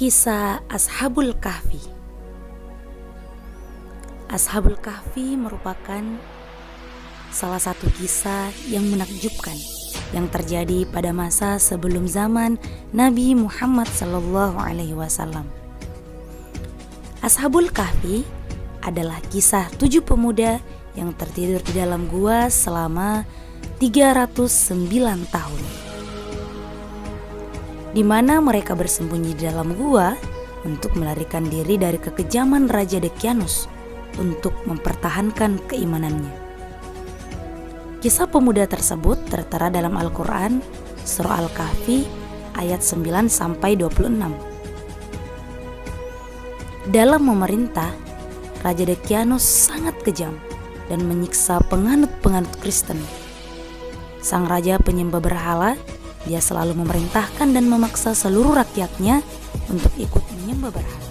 Kisah Ashabul Kahfi. Ashabul Kahfi merupakan salah satu kisah yang menakjubkan yang terjadi pada masa sebelum zaman Nabi Muhammad SAW. Ashabul Kahfi adalah kisah 7 pemuda yang tertidur di dalam gua selama 309 tahun, di mana mereka bersembunyi di dalam gua untuk melarikan diri dari kekejaman Raja Daqyanus untuk mempertahankan keimanannya. Kisah pemuda tersebut tertera dalam Al-Quran, Surah Al-Kahfi ayat 9-26. Dalam memerintah, Raja Daqyanus sangat kejam dan menyiksa penganut-penganut Kristen. Sang raja penyembah berhala, dia selalu memerintahkan dan memaksa seluruh rakyatnya untuk ikut menyembah berhala.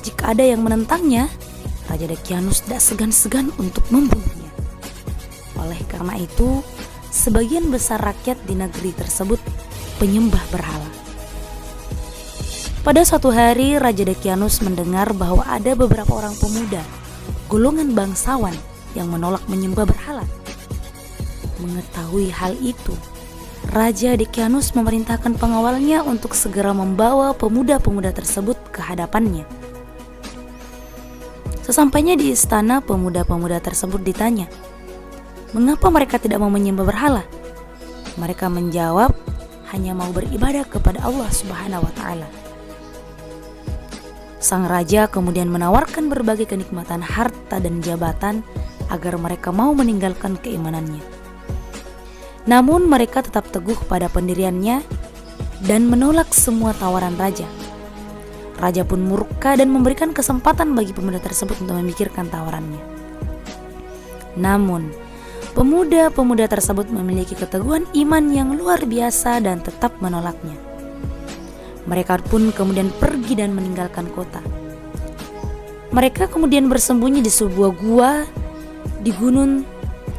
Jika ada yang menentangnya, Raja Daqyanus tidak segan-segan untuk membunuhnya. Oleh karena itu, sebagian besar rakyat di negeri tersebut penyembah berhala. Pada suatu hari, Raja Daqyanus mendengar bahwa ada beberapa orang pemuda, golongan bangsawan yang menolak menyembah berhala. Mengetahui hal itu, Raja Daqyanus memerintahkan pengawalnya untuk segera membawa pemuda-pemuda tersebut ke hadapannya. Sesampainya di istana, pemuda-pemuda tersebut ditanya, mengapa mereka tidak mau menyembah berhala? Mereka menjawab, hanya mau beribadah kepada Allah Subhanahu wa Ta'ala. Sang raja kemudian menawarkan berbagai kenikmatan harta dan jabatan agar mereka mau meninggalkan keimanannya. Namun mereka tetap teguh pada pendiriannya dan menolak semua tawaran raja. Raja pun murka dan memberikan kesempatan bagi pemuda tersebut untuk memikirkan tawarannya. Namun, pemuda-pemuda tersebut memiliki keteguhan iman yang luar biasa dan tetap menolaknya. Mereka pun kemudian pergi dan meninggalkan kota. Mereka kemudian bersembunyi di sebuah gua di Gunung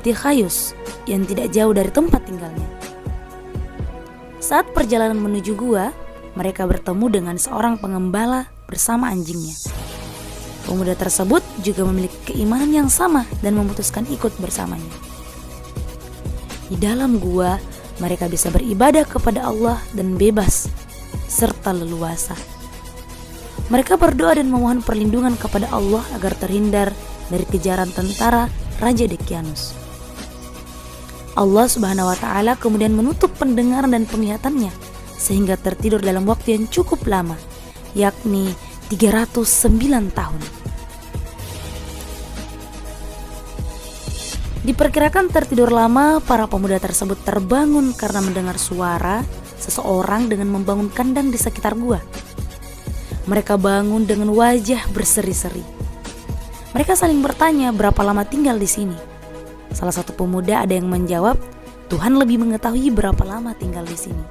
Tikhayus yang tidak jauh dari tempat tinggalnya. Saat perjalanan menuju gua, mereka bertemu dengan seorang pengembala bersama anjingnya. Pemuda tersebut juga memiliki keimanan yang sama dan memutuskan ikut bersamanya. Di dalam gua, mereka bisa beribadah kepada Allah dan bebas serta leluasa. Mereka berdoa dan memohon perlindungan kepada Allah agar terhindar dari kejaran tentara Raja Daqyanus. Allah Subhanahu wa Ta'ala kemudian menutup pendengaran dan penglihatannya sehingga tertidur dalam waktu yang cukup lama, yakni 309 tahun. Diperkirakan tertidur lama, para pemuda tersebut terbangun karena mendengar suara seseorang dengan membangun kandang di sekitar gua. Mereka bangun dengan wajah berseri-seri. Mereka saling bertanya berapa lama tinggal di sini. Salah satu pemuda ada yang menjawab, Tuhan lebih mengetahui berapa lama tinggal di sini.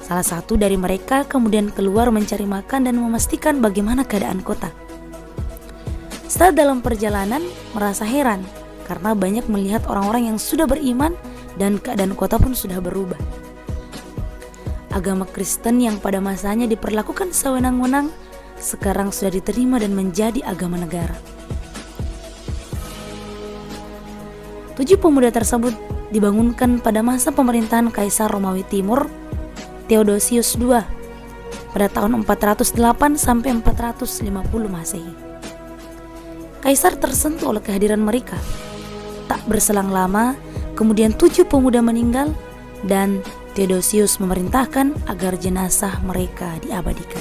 Salah satu dari mereka kemudian keluar mencari makan dan memastikan bagaimana keadaan kota. Setelah dalam perjalanan merasa heran karena banyak melihat orang-orang yang sudah beriman dan keadaan kota pun sudah berubah. Agama Kristen yang pada masanya diperlakukan sewenang-wenang sekarang sudah diterima dan menjadi agama negara. 7 pemuda tersebut dibangunkan pada masa pemerintahan Kaisar Romawi Timur Theodosius II pada tahun 408 sampai 450 Masehi. Kaisar tersentuh oleh kehadiran mereka. Tak berselang lama, kemudian 7 pemuda meninggal dan Theodosius memerintahkan agar jenazah mereka diabadikan.